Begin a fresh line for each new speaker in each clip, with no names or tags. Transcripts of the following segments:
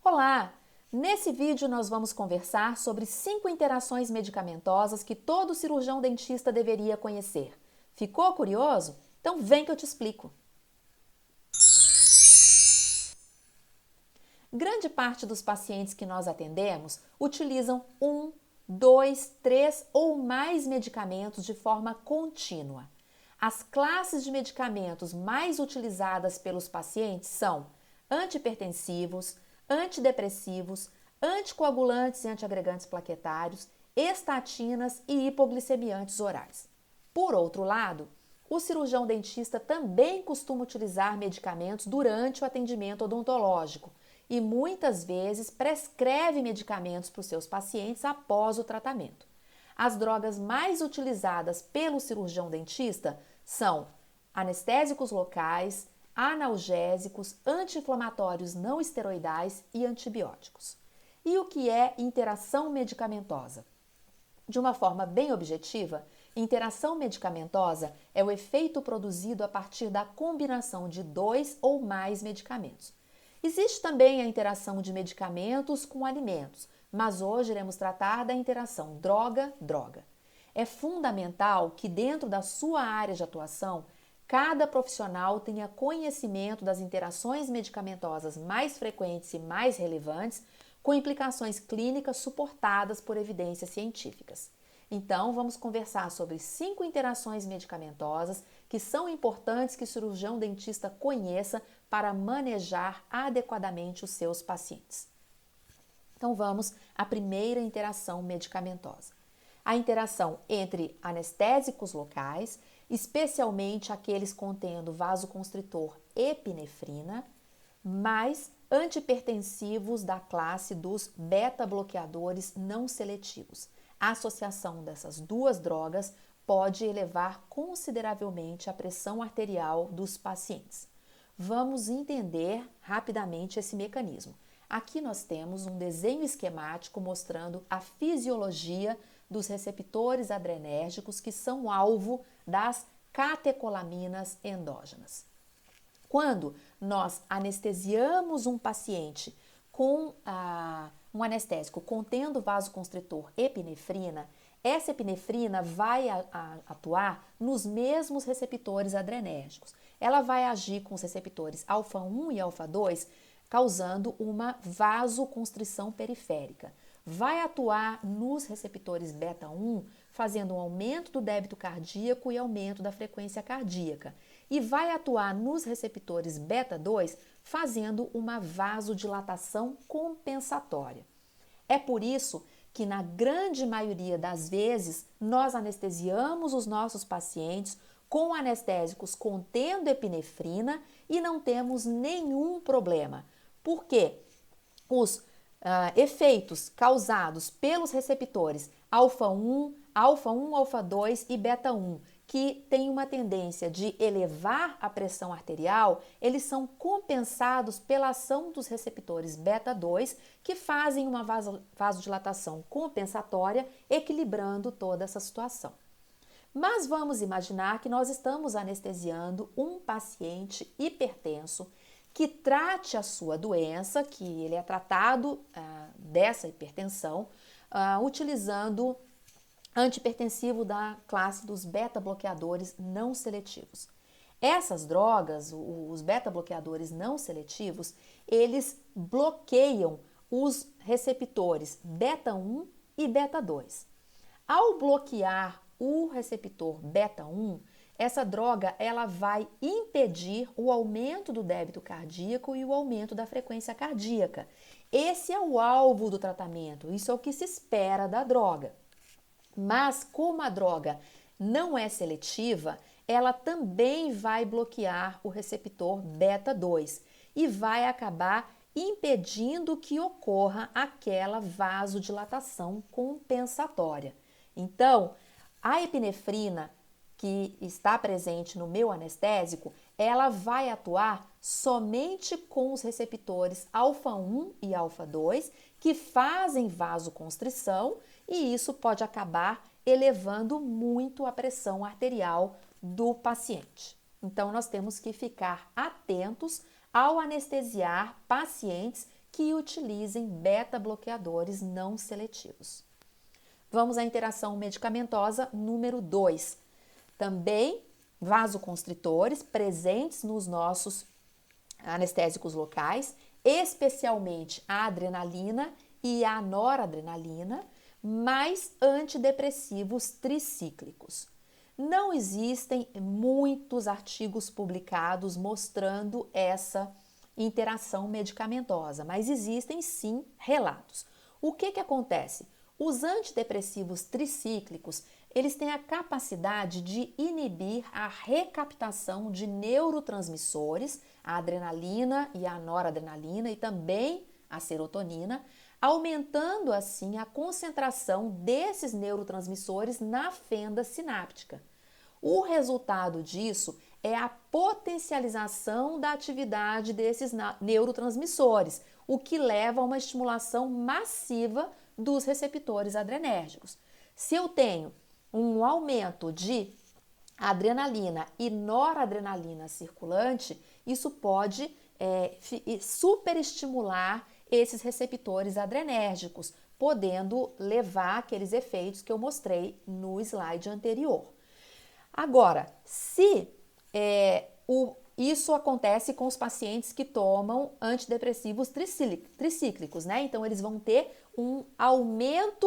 Olá! Nesse vídeo nós vamos conversar sobre 5 interações medicamentosas que todo cirurgião dentista deveria conhecer. Ficou curioso? Então vem que eu te explico. Grande parte dos pacientes que nós atendemos utilizam 1, 2, 3 ou mais medicamentos de forma contínua. As classes de medicamentos mais utilizadas pelos pacientes são antihipertensivos, antidepressivos, anticoagulantes e antiagregantes plaquetários, estatinas e hipoglicemiantes orais. Por outro lado, o cirurgião dentista também costuma utilizar medicamentos durante o atendimento odontológico e muitas vezes prescreve medicamentos para os seus pacientes após o tratamento. As drogas mais utilizadas pelo cirurgião dentista são anestésicos locais, analgésicos, anti-inflamatórios não esteroidais e antibióticos. E o que é interação medicamentosa? De uma forma bem objetiva, interação medicamentosa é o efeito produzido a partir da combinação de 2 ou mais medicamentos. Existe também a interação de medicamentos com alimentos, mas hoje iremos tratar da interação droga-droga. É fundamental que dentro da sua área de atuação, cada profissional tenha conhecimento das interações medicamentosas mais frequentes e mais relevantes, com implicações clínicas suportadas por evidências científicas. Então, vamos conversar sobre 5 interações medicamentosas que são importantes que o cirurgião dentista conheça para manejar adequadamente os seus pacientes. Então, vamos à primeira interação medicamentosa. A interação entre anestésicos locais, especialmente aqueles contendo vasoconstritor epinefrina, mais antihipertensivos da classe dos beta-bloqueadores não seletivos. A associação dessas duas drogas pode elevar consideravelmente a pressão arterial dos pacientes. Vamos entender rapidamente esse mecanismo. Aqui nós temos um desenho esquemático mostrando a fisiologia dos receptores adrenérgicos que são alvo das catecolaminas endógenas. Quando nós anestesiamos um paciente com um anestésico contendo vasoconstritor epinefrina, essa epinefrina vai atuar nos mesmos receptores adrenérgicos. Ela vai agir com os receptores alfa-1 e alfa-2, causando uma vasoconstrição periférica. Vai atuar nos receptores beta-1, fazendo um aumento do débito cardíaco e aumento da frequência cardíaca. E vai atuar nos receptores beta-2, fazendo uma vasodilatação compensatória. É por isso que, na grande maioria das vezes, nós anestesiamos os nossos pacientes com anestésicos contendo epinefrina e não temos nenhum problema. Por quê? Os efeitos causados pelos receptores alfa-1, alfa-2 e beta-1, que têm uma tendência de elevar a pressão arterial, eles são compensados pela ação dos receptores beta-2, que fazem uma vasodilatação compensatória, equilibrando toda essa situação. Mas vamos imaginar que nós estamos anestesiando um paciente hipertenso que trate a sua doença, que ele é tratado dessa hipertensão, utilizando antihipertensivo da classe dos beta-bloqueadores não seletivos. Essas drogas, os beta-bloqueadores não seletivos, eles bloqueiam os receptores beta-1 e beta-2. Ao bloquear o receptor beta-1, essa droga ela vai impedir o aumento do débito cardíaco e o aumento da frequência cardíaca. Esse é o alvo do tratamento, isso é o que se espera da droga. Mas como a droga não é seletiva, ela também vai bloquear o receptor beta-2 e vai acabar impedindo que ocorra aquela vasodilatação compensatória. Então, a epinefrina que está presente no meu anestésico, ela vai atuar somente com os receptores alfa-1 e alfa-2 que fazem vasoconstrição e isso pode acabar elevando muito a pressão arterial do paciente. Então, nós temos que ficar atentos ao anestesiar pacientes que utilizem beta-bloqueadores não seletivos. Vamos à interação medicamentosa número 2. Também vasoconstritores presentes nos nossos anestésicos locais, especialmente a adrenalina e a noradrenalina, mais antidepressivos tricíclicos. Não existem muitos artigos publicados mostrando essa interação medicamentosa, mas existem sim relatos. O que acontece? Os antidepressivos tricíclicos, eles têm a capacidade de inibir a recaptação de neurotransmissores, a adrenalina e a noradrenalina e também a serotonina, aumentando assim a concentração desses neurotransmissores na fenda sináptica. O resultado disso é a potencialização da atividade desses neurotransmissores, o que leva a uma estimulação massiva dos receptores adrenérgicos. Se eu tenho um aumento de adrenalina e noradrenalina circulante, isso pode superestimular esses receptores adrenérgicos, podendo levar aqueles efeitos que eu mostrei no slide anterior. Agora, se isso acontece com os pacientes que tomam antidepressivos tricíclicos, né? Então, eles vão ter um aumento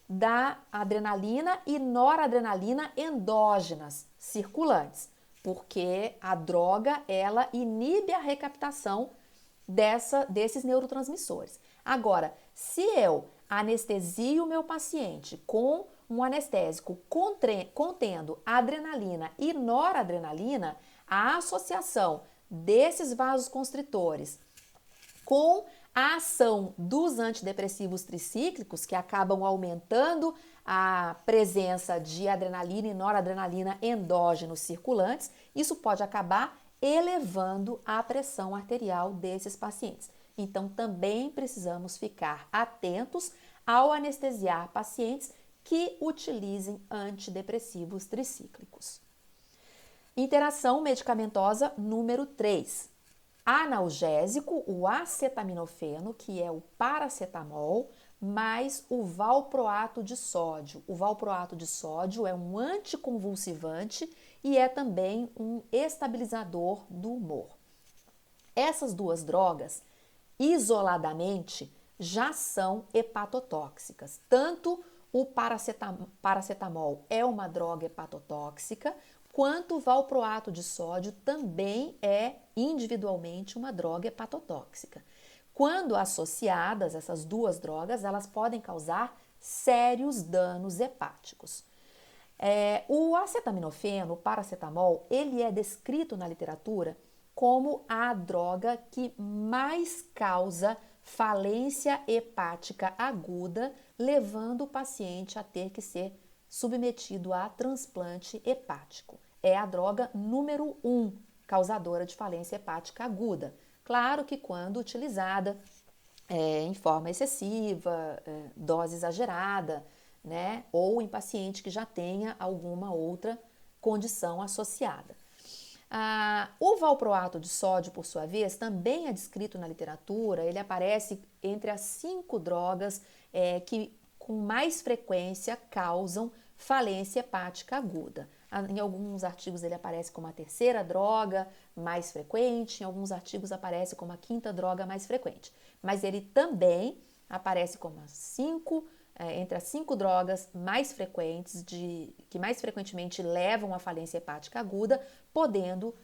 da adrenalina e noradrenalina endógenas circulantes, porque a droga, ela inibe a recaptação desses neurotransmissores. Agora, se eu anestesio o meu paciente com um anestésico contendo adrenalina e noradrenalina, a associação desses vasoconstritores com a ação dos antidepressivos tricíclicos, que acabam aumentando a presença de adrenalina e noradrenalina endógenos circulantes, isso pode acabar elevando a pressão arterial desses pacientes. Então, também precisamos ficar atentos ao anestesiar pacientes que utilizem antidepressivos tricíclicos. Interação medicamentosa número 3. Analgésico, o acetaminofeno, que é o paracetamol, mais o valproato de sódio. O valproato de sódio é um anticonvulsivante e é também um estabilizador do humor. Essas duas drogas, isoladamente, já são hepatotóxicas. Tanto o paracetamol é uma droga hepatotóxica, quanto o valproato de sódio também é individualmente uma droga hepatotóxica. Quando associadas, essas duas drogas, elas podem causar sérios danos hepáticos. O acetaminofeno, o paracetamol, ele é descrito na literatura como a droga que mais causa falência hepática aguda, levando o paciente a ter que ser submetido a transplante hepático. É a droga número 1 causadora de falência hepática aguda. Claro que quando utilizada em forma excessiva, dose exagerada, né? Ou em paciente que já tenha alguma outra condição associada. O valproato de sódio, por sua vez, também é descrito na literatura, ele aparece entre as 5 drogas que com mais frequência causam falência hepática aguda. Em alguns artigos ele aparece como a 3ª droga mais frequente, em alguns artigos aparece como a 5ª droga mais frequente. Mas ele também aparece como entre as 5 drogas mais frequentes, que mais frequentemente levam à falência hepática aguda, podendo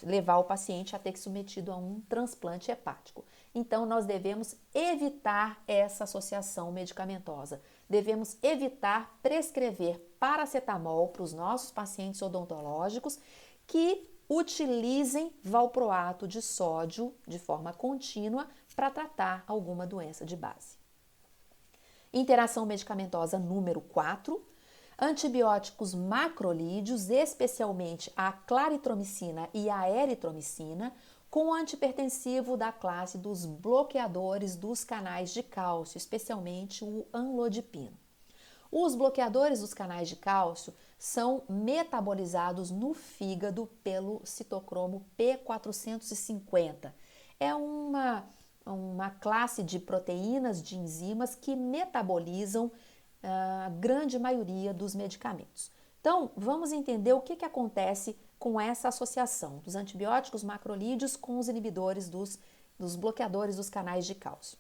levar o paciente a ter que ser submetido a um transplante hepático. Então, nós devemos evitar essa associação medicamentosa. Devemos evitar prescrever paracetamol para os nossos pacientes odontológicos que utilizem valproato de sódio de forma contínua para tratar alguma doença de base. Interação medicamentosa número 4. Antibióticos macrolídeos, especialmente a claritromicina e a eritromicina, com antipertensivo da classe dos bloqueadores dos canais de cálcio, especialmente o amlodipino. Os bloqueadores dos canais de cálcio são metabolizados no fígado pelo citocromo P450. É uma uma classe de proteínas, de enzimas que metabolizam a grande maioria dos medicamentos. Então, vamos entender o que acontece com essa associação dos antibióticos macrolídeos com os inibidores dos bloqueadores dos canais de cálcio.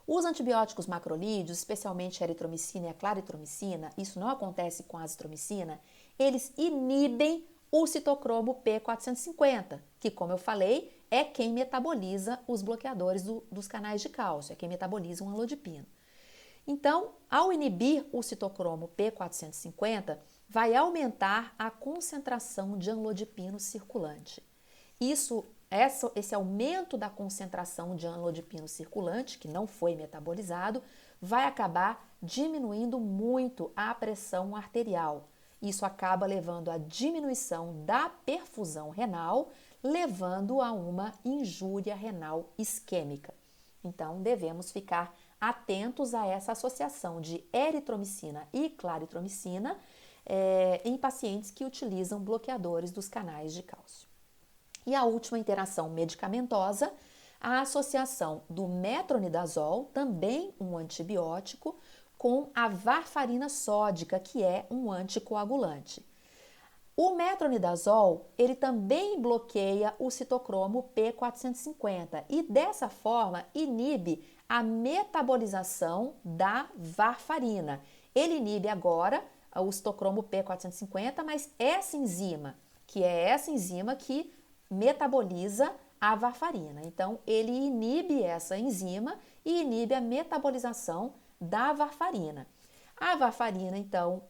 Os antibióticos macrolídeos, especialmente a eritromicina e a claritromicina, isso não acontece com a azitromicina, eles inibem o citocromo P450, que, como eu falei, é quem metaboliza os bloqueadores dos canais de cálcio, é quem metaboliza o anlodipino. Então, ao inibir o citocromo P450, vai aumentar a concentração de anlodipino circulante. Esse aumento da concentração de anlodipino circulante, que não foi metabolizado, vai acabar diminuindo muito a pressão arterial. Isso acaba levando à diminuição da perfusão renal, levando a uma injúria renal isquêmica. Então, devemos ficar atentos a essa associação de eritromicina e claritromicina em pacientes que utilizam bloqueadores dos canais de cálcio. E a última interação medicamentosa, a associação do metronidazol, também um antibiótico, com a varfarina sódica, que é um anticoagulante. O metronidazol, ele também bloqueia o citocromo P450 e dessa forma inibe a metabolização da varfarina. Ele inibe agora o citocromo P450, mas essa enzima que metaboliza a varfarina. Então, ele inibe essa enzima e inibe a metabolização da varfarina. A varfarina, então,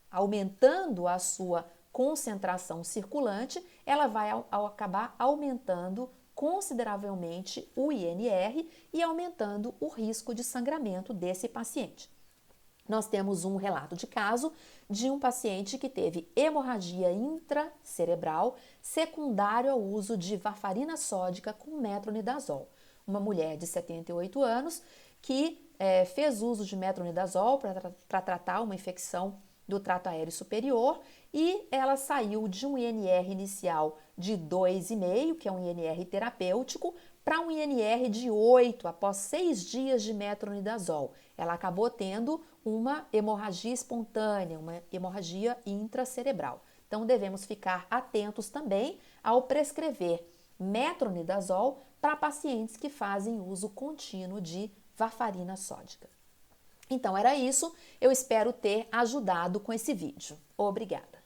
aumentando a sua concentração circulante, ela vai acabar aumentando consideravelmente o INR e aumentando o risco de sangramento desse paciente. Nós temos um relato de caso de um paciente que teve hemorragia intracerebral secundário ao uso de varfarina sódica com metronidazol. Uma mulher de 78 anos que fez uso de metronidazol para tratar uma infecção do trato aéreo superior e ela saiu de um INR inicial de 2,5, que é um INR terapêutico, para um INR de 8 após 6 dias de metronidazol. Ela acabou tendo uma hemorragia espontânea, uma hemorragia intracerebral. Então, devemos ficar atentos também ao prescrever metronidazol para pacientes que fazem uso contínuo de varfarina sódica. Então, era isso. Eu espero ter ajudado com esse vídeo. Obrigada!